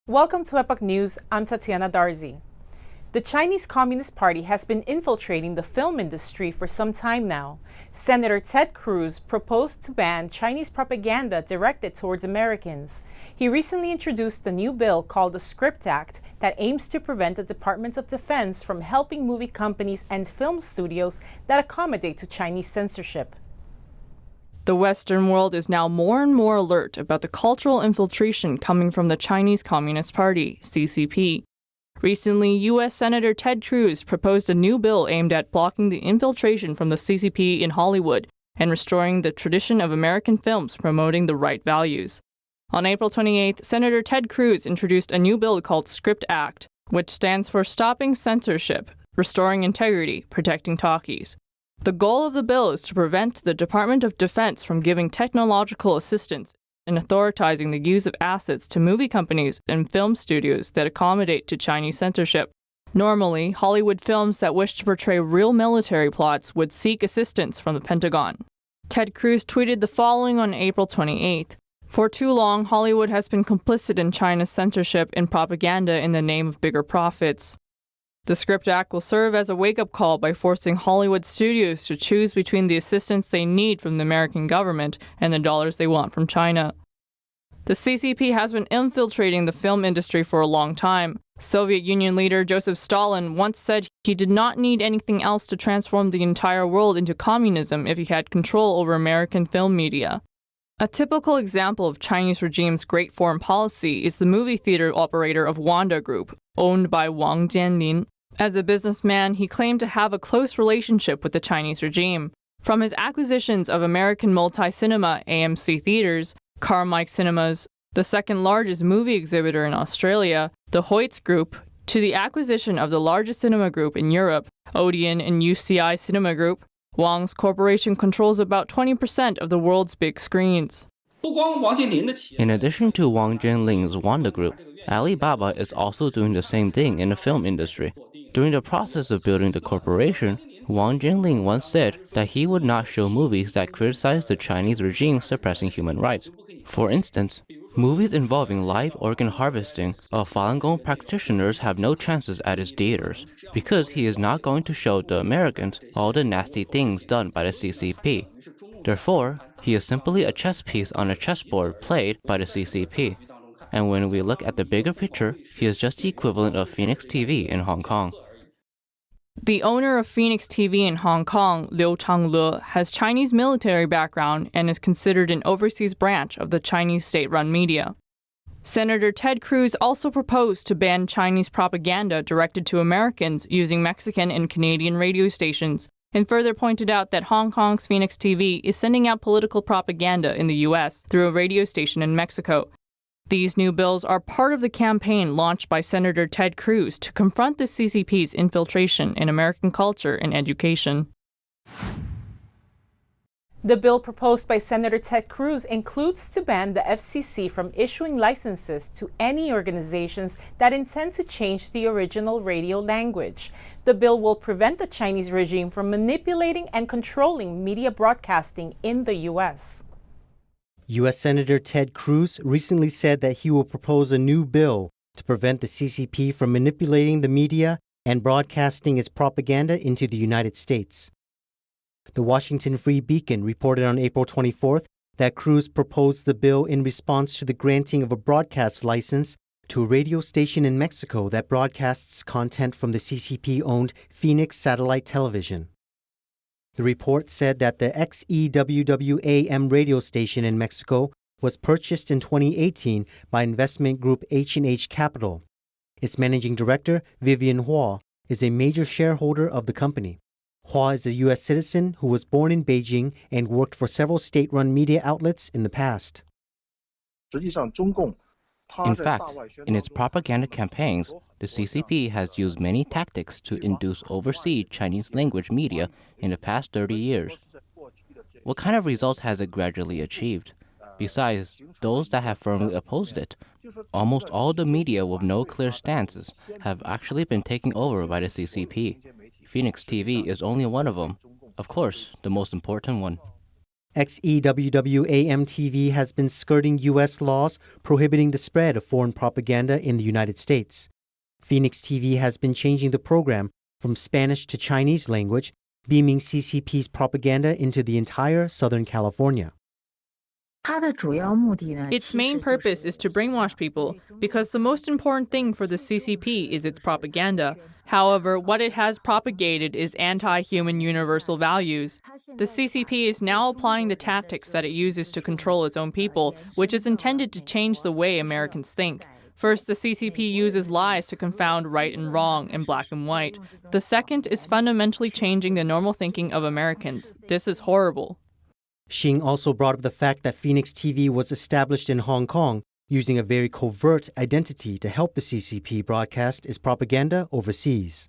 Welcome to Epoch News. I'm Tatiana Darzi. The Chinese Communist Party has been infiltrating the film industry for some time now. Senator Ted Cruz proposed to ban Chinese propaganda directed towards Americans. He recently introduced a new bill called the Script Act that aims to prevent the Department of Defense from helping movie companies and film studios that accommodate to Chinese censorship. The Western world is now more and more alert about the cultural infiltration coming from the Chinese Communist Party, CCP. Recently, U.S. Senator Ted Cruz proposed a new bill aimed at blocking the infiltration from the CCP in Hollywood and restoring the tradition of American films promoting the right values. On April 28th, Senator Ted Cruz introduced a new bill called Script Act, which stands for Stopping Censorship, Restoring Integrity, Protecting Talkies. The goal of the bill is to prevent the Department of Defense from giving technological assistance and authorizing the use of assets to movie companies and film studios that accommodate to Chinese censorship. Normally, Hollywood films that wish to portray real military plots would seek assistance from the Pentagon. Ted Cruz tweeted the following on April 28th. For too long, Hollywood has been complicit in China's censorship and propaganda in the name of bigger profits. The Script Act will serve as a wake-up call by forcing Hollywood studios to choose between the assistance they need from the American government and the dollars they want from China. The CCP has been infiltrating the film industry for a long time. Soviet Union leader Joseph Stalin once said he did not need anything else to transform the entire world into communism if he had control over American film media. A typical example of Chinese regime's great foreign policy is the movie theater operator of Wanda Group, owned by Wang Jianlin. As a businessman, he claimed to have a close relationship with the Chinese regime. From his acquisitions of American multi-cinema AMC theaters, Carmike Cinemas, the second largest movie exhibitor in Australia, the Hoyts Group, to the acquisition of the largest cinema group in Europe, Odeon and UCI Cinema Group, Wang's corporation controls about 20% of the world's big screens. In addition to Wang Jianling's Wanda Group, Alibaba is also doing the same thing in the film industry. During the process of building the corporation, Wang Jianling once said that he would not show movies that criticize the Chinese regime suppressing human rights. For instance, movies involving live organ harvesting of Falun Gong practitioners have no chances at his theaters, because he is not going to show the Americans all the nasty things done by the CCP. Therefore, he is simply a chess piece on a chessboard played by the CCP. And when we look at the bigger picture, he is just the equivalent of Phoenix TV in Hong Kong. The owner of Phoenix TV in Hong Kong, Liu Changle, has Chinese military background and is considered an overseas branch of the Chinese state-run media. Senator Ted Cruz also proposed to ban Chinese propaganda directed to Americans using Mexican and Canadian radio stations, and further pointed out that Hong Kong's Phoenix TV is sending out political propaganda in the U.S. through a radio station in Mexico. These new bills are part of the campaign launched by Senator Ted Cruz to confront the CCP's infiltration in American culture and education. The bill proposed by Senator Ted Cruz includes to ban the FCC from issuing licenses to any organizations that intend to change the original radio language. The bill will prevent the Chinese regime from manipulating and controlling media broadcasting in the U.S. U.S. Senator Ted Cruz recently said that he will propose a new bill to prevent the CCP from manipulating the media and broadcasting its propaganda into the United States. The Washington Free Beacon reported on April 24th that Cruz proposed the bill in response to the granting of a broadcast license to a radio station in Mexico that broadcasts content from the CCP-owned Phoenix Satellite Television. The report said that the XEWWAM radio station in Mexico was purchased in 2018 by investment group H&H Capital. Its managing director, Vivian Hua, is a major shareholder of the company. Hua is a U.S. citizen who was born in Beijing and worked for several state-run media outlets in the past. In fact, in its propaganda campaigns, the CCP has used many tactics to induce overseas Chinese language media in the past 30 years. What kind of results has it gradually achieved? Besides those that have firmly opposed it, almost all the media with no clear stances have actually been taken over by the CCP. Phoenix TV is only one of them. Of course, the most important one. XEWWAM TV has been skirting U.S. laws prohibiting the spread of foreign propaganda in the United States. Phoenix TV has been changing the program from Spanish to Chinese language, beaming CCP's propaganda into the entire Southern California. Its main purpose is to brainwash people because the most important thing for the CCP is its propaganda. However, what it has propagated is anti-human universal values. The CCP is now applying the tactics that it uses to control its own people, which is intended to change the way Americans think. First, the CCP uses lies to confound right and wrong and black and white. The second is fundamentally changing the normal thinking of Americans. This is horrible. Xing also brought up the fact that Phoenix TV was established in Hong Kong using a very covert identity to help the CCP broadcast its propaganda overseas.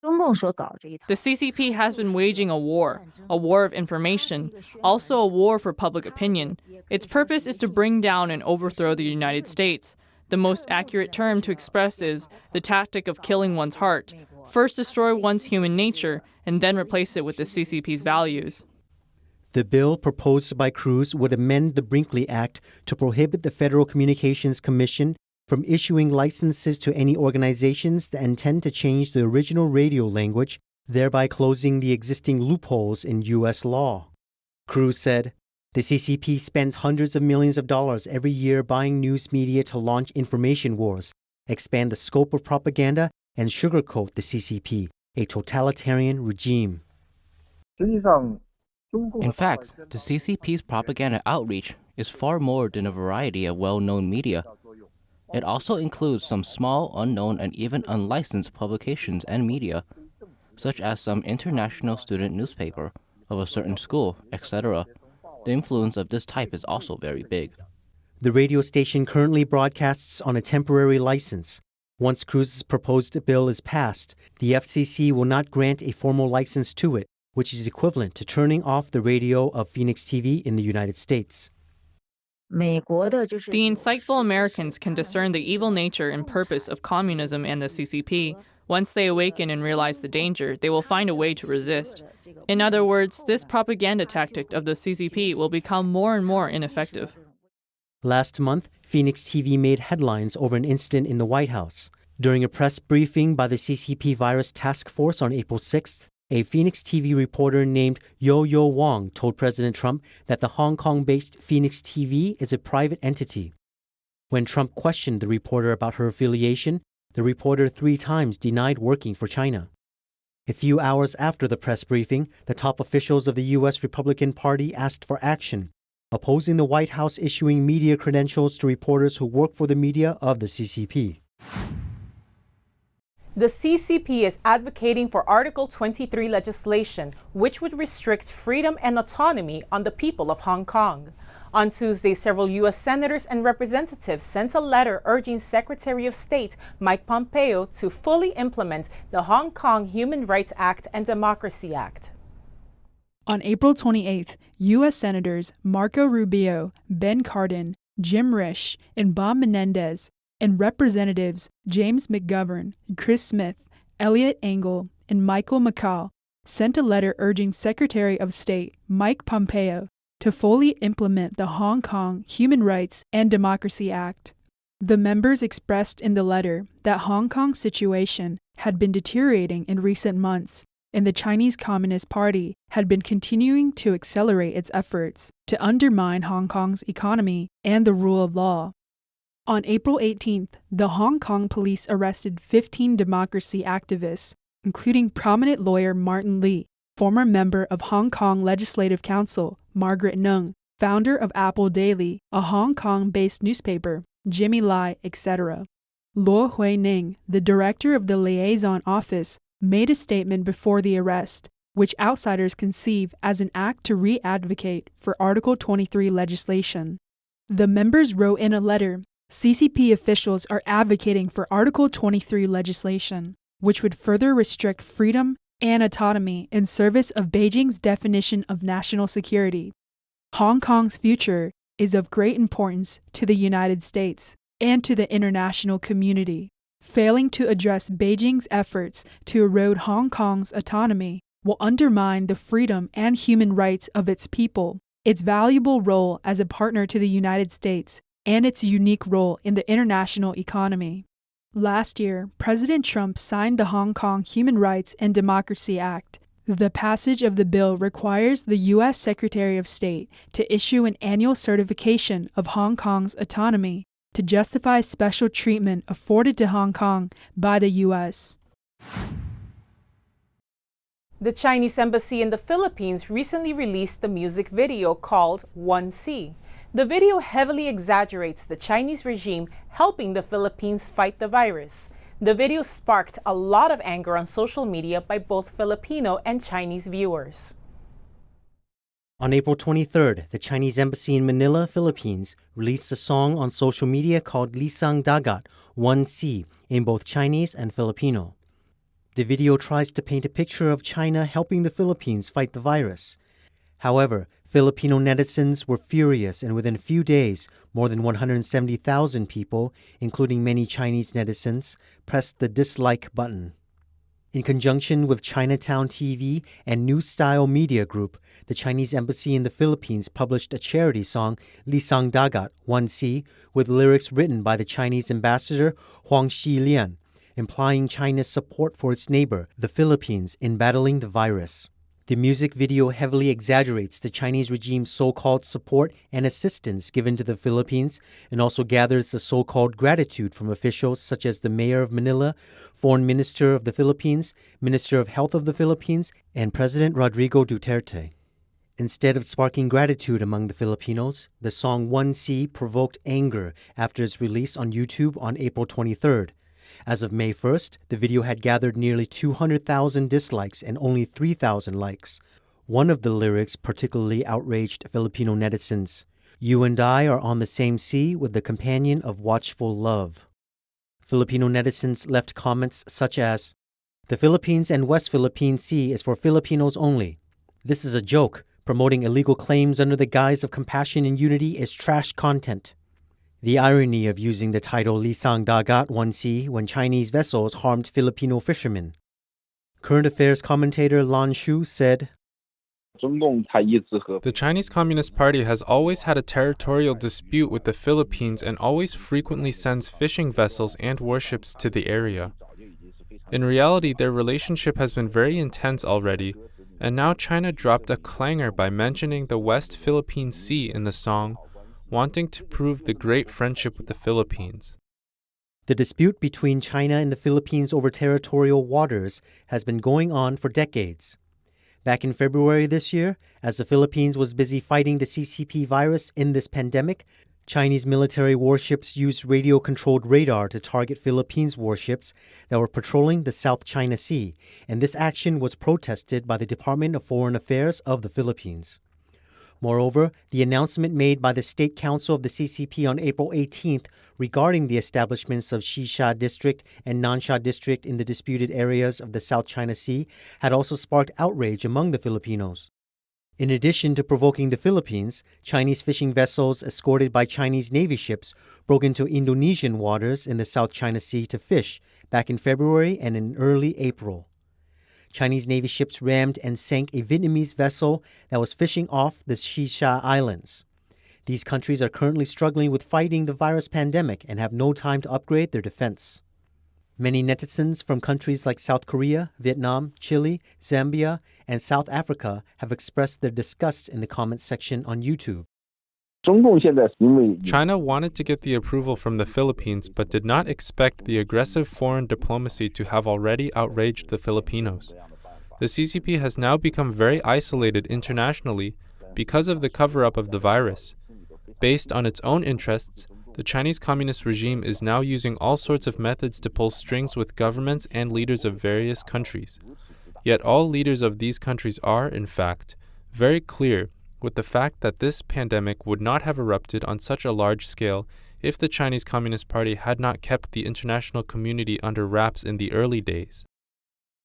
The CCP has been waging a war of information, also a war for public opinion. Its purpose is to bring down and overthrow the United States. The most accurate term to express is the tactic of killing one's heart. First destroy one's human nature, and then replace it with the CCP's values. The bill proposed by Cruz would amend the Brinkley Act to prohibit the Federal Communications Commission from issuing licenses to any organizations that intend to change the original radio language, thereby closing the existing loopholes in U.S. law. Cruz said, "The CCP spends hundreds of millions of dollars every year buying news media to launch information wars, expand the scope of propaganda, and sugarcoat the CCP, a totalitarian regime." In fact, the CCP's propaganda outreach is far more than a variety of well-known media. It also includes some small, unknown, and even unlicensed publications and media, such as some international student newspaper of a certain school, etc. The influence of this type is also very big. The radio station currently broadcasts on a temporary license. Once Cruz's proposed bill is passed, the FCC will not grant a formal license to it, which is equivalent to turning off the radio of Phoenix TV in the United States. The insightful Americans can discern the evil nature and purpose of communism and the CCP. Once they awaken and realize the danger, they will find a way to resist. In other words, this propaganda tactic of the CCP will become more and more ineffective. Last month, Phoenix TV made headlines over an incident in the White House. During a press briefing by the CCP Virus Task Force on April 6th, a Phoenix TV reporter named Yo-Yo Wong told President Trump that the Hong Kong-based Phoenix TV is a private entity. When Trump questioned the reporter about her affiliation, the reporter 3 times denied working for China. A few hours after the press briefing, the top officials of the U.S. Republican Party asked for action, opposing the White House issuing media credentials to reporters who work for the media of the CCP. The CCP is advocating for Article 23 legislation, which would restrict freedom and autonomy on the people of Hong Kong. On Tuesday, several U.S. senators and representatives sent a letter urging Secretary of State Mike Pompeo to fully implement the Hong Kong Human Rights Act and Democracy Act. On April 28th, U.S. Senators Marco Rubio, Ben Cardin, Jim Risch, and Bob Menendez, and Representatives James McGovern, Chris Smith, Elliot Engel, and Michael McCall sent a letter urging Secretary of State Mike Pompeo to fully implement the Hong Kong Human Rights and Democracy Act. The members expressed in the letter that Hong Kong's situation had been deteriorating in recent months, and the Chinese Communist Party had been continuing to accelerate its efforts to undermine Hong Kong's economy and the rule of law. On April 18th, the Hong Kong police arrested 15 democracy activists, including prominent lawyer Martin Lee, former member of Hong Kong Legislative Council Margaret Nung, founder of Apple Daily, a Hong Kong-based newspaper, Jimmy Lai, etc. Luo Hui-ning, the director of the liaison office, made a statement before the arrest, which outsiders conceive as an act to re-advocate for Article 23 legislation. The members wrote in a letter, CCP officials are advocating for Article 23 legislation, which would further restrict freedom and autonomy in service of Beijing's definition of national security. Hong Kong's future is of great importance to the United States and to the international community. Failing to address Beijing's efforts to erode Hong Kong's autonomy will undermine the freedom and human rights of its people its valuable role as a partner to the United States, and its unique role in the international economy. Last year, President Trump signed the Hong Kong Human Rights and Democracy Act. The passage of the bill requires the U.S. Secretary of State to issue an annual certification of Hong Kong's autonomy to justify special treatment afforded to Hong Kong by the U.S. The Chinese embassy in the Philippines recently released the music video called 1C. The video heavily exaggerates the Chinese regime helping the Philippines fight the virus. The video sparked a lot of anger on social media by both Filipino and Chinese viewers. On April 23rd, the Chinese embassy in Manila, Philippines, released a song on social media called Lisang Dagat 1C in both Chinese and Filipino. The video tries to paint a picture of China helping the Philippines fight the virus. However, Filipino netizens were furious, and within a few days, more than 170,000 people, including many Chinese netizens, pressed the dislike button. In conjunction with Chinatown TV and New Style Media Group, the Chinese embassy in the Philippines published a charity song, Lisang Dagat 1C, with lyrics written by the Chinese ambassador Huang Xilian, implying China's support for its neighbor, the Philippines, in battling the virus. The music video heavily exaggerates the Chinese regime's so-called support and assistance given to the Philippines, and also gathers the so-called gratitude from officials such as the Mayor of Manila, Foreign Minister of the Philippines, Minister of Health of the Philippines, and President Rodrigo Duterte. Instead of sparking gratitude among the Filipinos, the song 1C provoked anger after its release on YouTube on April 23rd. As of May 1st, the video had gathered nearly 200,000 dislikes and only 3,000 likes. One of the lyrics particularly outraged Filipino netizens. "You and I are on the same sea with the companion of watchful love." Filipino netizens left comments such as, "The Philippines and West Philippine Sea is for Filipinos only. This is a joke. Promoting illegal claims under the guise of compassion and unity is trash content." The irony of using the title Lisang Dagat 1C when Chinese vessels harmed Filipino fishermen. Current affairs commentator Lan Shu said, The Chinese Communist Party has always had a territorial dispute with the Philippines and always frequently sends fishing vessels and warships to the area. In reality, their relationship has been very intense already, and now China dropped a clanger by mentioning the West Philippine Sea in the song, wanting to prove the great friendship with the Philippines. The dispute between China and the Philippines over territorial waters has been going on for decades. Back in February this year, as the Philippines was busy fighting the CCP virus in this pandemic, Chinese military warships used radio-controlled radar to target Philippines warships that were patrolling the South China Sea, and this action was protested by the Department of Foreign Affairs of the Philippines. Moreover, the announcement made by the State Council of the CCP on April 18th regarding the establishments of Xisha District and Nansha District in the disputed areas of the South China Sea had also sparked outrage among the Filipinos. In addition to provoking the Philippines, Chinese fishing vessels escorted by Chinese Navy ships broke into Indonesian waters in the South China Sea to fish back in February and in early April. Chinese Navy ships rammed and sank a Vietnamese vessel that was fishing off the Xisha Islands. These countries are currently struggling with fighting the virus pandemic and have no time to upgrade their defense. Many netizens from countries like South Korea, Vietnam, Chile, Zambia, and South Africa have expressed their disgust in the comments section on YouTube. China wanted to get the approval from the Philippines but did not expect the aggressive foreign diplomacy to have already outraged the Filipinos. The CCP has now become very isolated internationally because of the cover-up of the virus. Based on its own interests, the Chinese Communist regime is now using all sorts of methods to pull strings with governments and leaders of various countries. Yet all leaders of these countries are, in fact, very clear with the fact that this pandemic would not have erupted on such a large scale if the Chinese Communist Party had not kept the international community under wraps in the early days.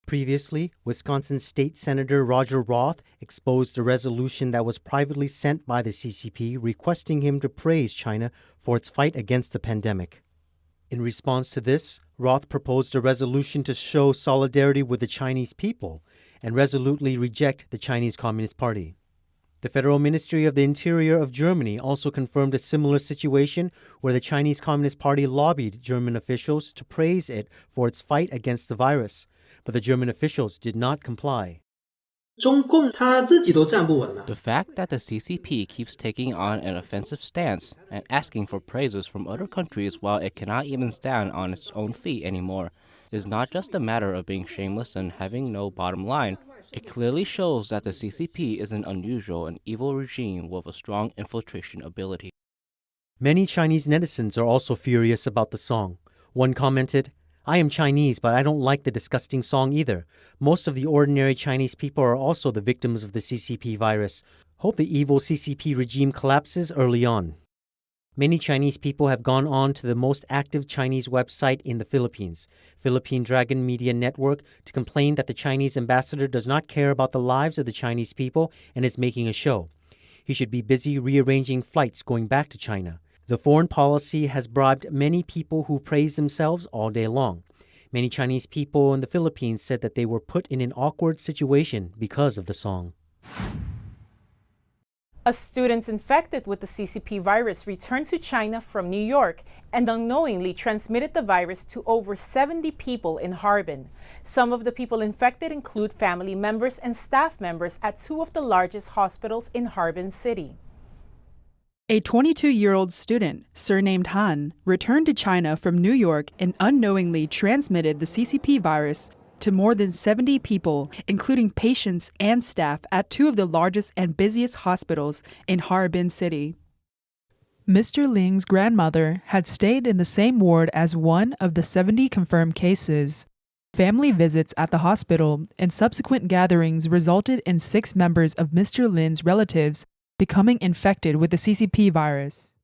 Previously, Wisconsin State Senator Roger Roth exposed a resolution that was privately sent by the CCP requesting him to praise China for its fight against the pandemic. In response to this, Roth proposed a resolution to show solidarity with the Chinese people and resolutely reject the Chinese Communist Party. The Federal Ministry of the Interior of Germany also confirmed a similar situation where the Chinese Communist Party lobbied German officials to praise it for its fight against the virus, but the German officials did not comply. The fact that the CCP keeps taking on an offensive stance and asking for praises from other countries while it cannot even stand on its own feet anymore is not just a matter of being shameless and having no bottom line. It clearly shows that the CCP is an unusual and evil regime with a strong infiltration ability. Many Chinese netizens are also furious about the song. One commented, "I am Chinese, but I don't like the disgusting song either. Most of the ordinary Chinese people are also the victims of the CCP virus. Hope the evil CCP regime collapses early on." Many Chinese people have gone on to the most active Chinese website in the Philippines, Philippine Dragon Media Network, to complain that the Chinese ambassador does not care about the lives of the Chinese people and is making a show. He should be busy rearranging flights going back to China. The foreign policy has bribed many people who praise themselves all day long. Many Chinese people in the Philippines said that they were put in an awkward situation because of the song. A student infected with the CCP virus returned to China from New York and unknowingly transmitted the virus to over 70 people in Harbin. Some of the people infected include family members and staff members at two of the largest hospitals in Harbin City. A 22-year-old student, surnamed Han, returned to China from New York and unknowingly transmitted the CCP virus to more than 70 people, including patients and staff at two of the largest and busiest hospitals in Harbin City. Mr. Ling's grandmother had stayed in the same ward as one of the 70 confirmed cases. Family visits at the hospital and subsequent gatherings resulted in 6 members of Mr. Lin's relatives becoming infected with the CCP virus.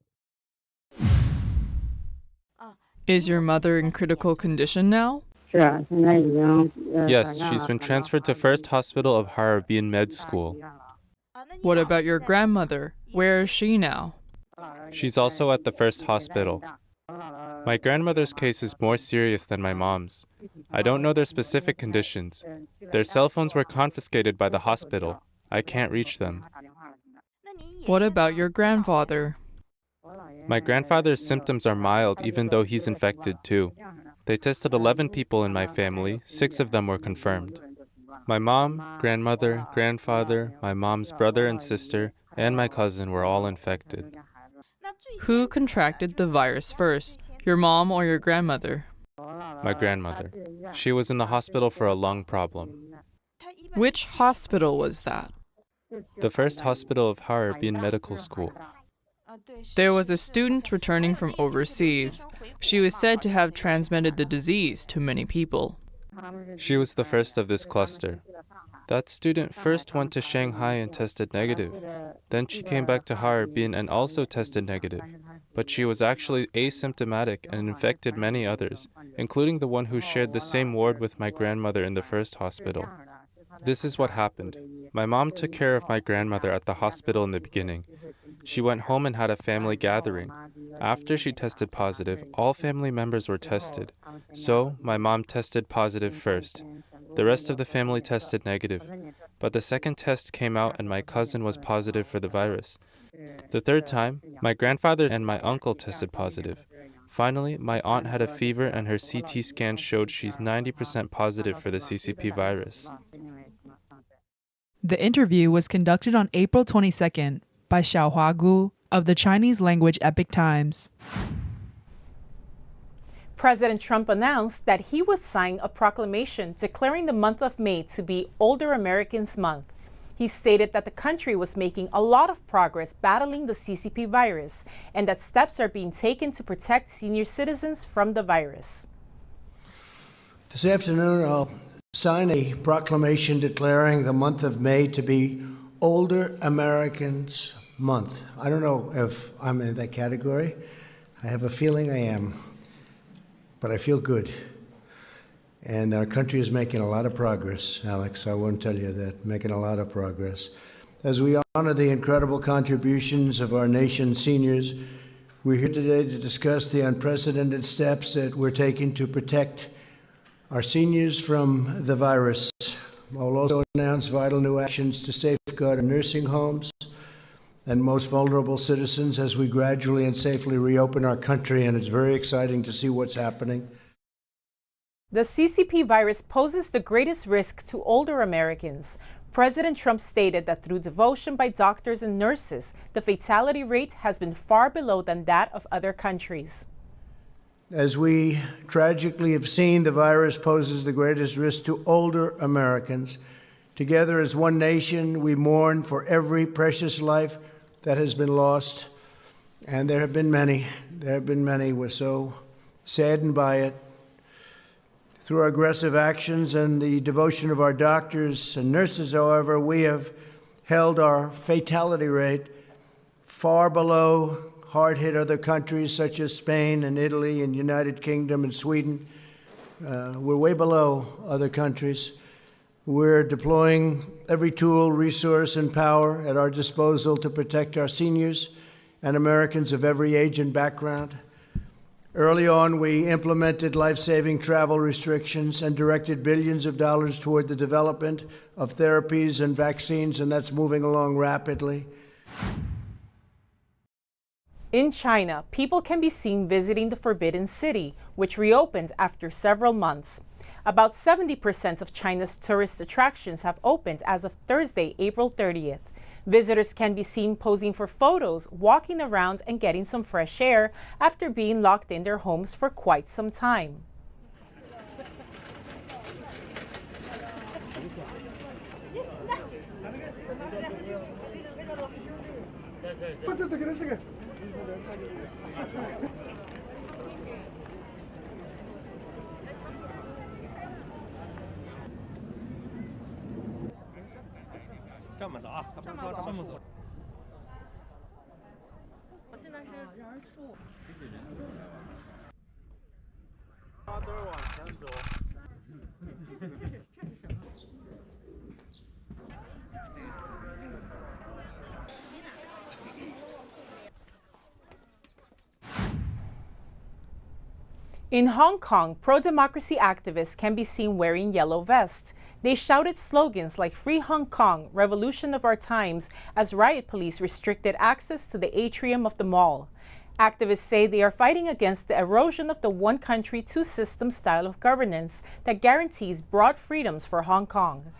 Is your mother in critical condition now? Yes, she's been transferred to First Hospital of Harbin Med School. What about your grandmother? Where is she now? She's also at the First Hospital. My grandmother's case is more serious than my mom's. I don't know their specific conditions. Their cell phones were confiscated by the hospital. I can't reach them. What about your grandfather? My grandfather's symptoms are mild even though he's infected too. They tested 11 people in my family, 6 of them were confirmed. My mom, grandmother, grandfather, my mom's brother and sister, and my cousin were all infected. Who contracted the virus first, your mom or your grandmother? My grandmother. She was in the hospital for a lung problem. Which hospital was that? The First Hospital of Harbin Medical School. There was a student returning from overseas. She was said to have transmitted the disease to many people. She was the first of this cluster. That student first went to Shanghai and tested negative. Then she came back to Harbin and also tested negative. But she was actually asymptomatic and infected many others, including the one who shared the same ward with my grandmother in the first hospital. This is what happened. My mom took care of my grandmother at the hospital in the beginning. She went home and had a family gathering. After she tested positive, all family members were tested. So, my mom tested positive first. The rest of the family tested negative. But the second test came out and my cousin was positive for the virus. The third time, my grandfather and my uncle tested positive. Finally, my aunt had a fever and her CT scan showed she's 90% positive for the CCP virus. The interview was conducted on April 22nd by Xiaohua Gu of the Chinese language Epoch Times. President Trump announced that he would sign a proclamation declaring the month of May to be Older Americans Month. He stated that the country was making a lot of progress battling the CCP virus and that steps are being taken to protect senior citizens from the virus. This afternoon, I'll sign a proclamation declaring the month of May to be Older Americans Month. I don't know if I'm in that category. I have a feeling I am, but I feel good. And our country is making a lot of progress, Alex. I won't tell you that, making a lot of progress. As we honor the incredible contributions of our nation's seniors, we're here today to discuss the unprecedented steps that we're taking to protect our seniors from the virus. I'll also announce vital new actions to safeguard nursing homes and most vulnerable citizens as we gradually and safely reopen our country, and it's very exciting to see what's happening. The CCP virus poses the greatest risk to older Americans. President Trump stated that through devotion by doctors and nurses, the fatality rate has been far below than that of other countries. As we tragically have seen, the virus poses the greatest risk to older Americans. Together as one nation, we mourn for every precious life that has been lost, and there have been many. We're so saddened by it. Through our aggressive actions and the devotion of our doctors and nurses, however, we have held our fatality rate far below hard-hit other countries such as Spain and Italy and United Kingdom and Sweden. We're way below other countries. We're deploying every tool, resource, and power at our disposal to protect our seniors and Americans of every age and background. Early on, we implemented life-saving travel restrictions and directed billions of dollars toward the development of therapies and vaccines, and that's moving along rapidly. In China, people can be seen visiting the Forbidden City, which reopened after several months. About 70% of China's tourist attractions have opened as of Thursday, April 30th. Visitors can be seen posing for photos, walking around, and getting some fresh air after being locked in their homes for quite some time. In Hong Kong, pro-democracy activists can be seen wearing yellow vests. They shouted slogans like "Free Hong Kong, Revolution of Our Times" as riot police restricted access to the atrium of the mall. Activists say they are fighting against the erosion of the one country, two systems style of governance that guarantees broad freedoms for Hong Kong.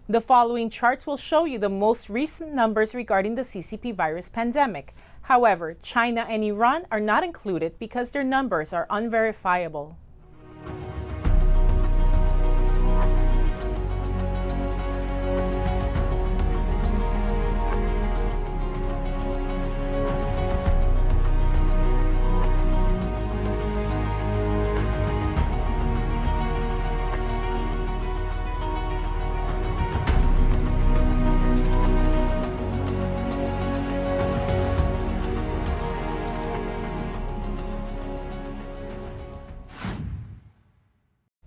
The following charts will show you the most recent numbers regarding the CCP virus pandemic. However, China and Iran are not included because their numbers are unverifiable.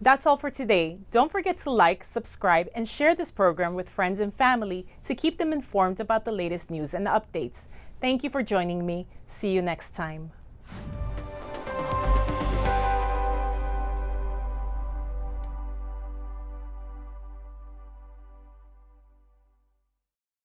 That's all for today. Don't forget to like, subscribe, and share this program with friends and family to keep them informed about the latest news and updates. Thank you for joining me. See you next time.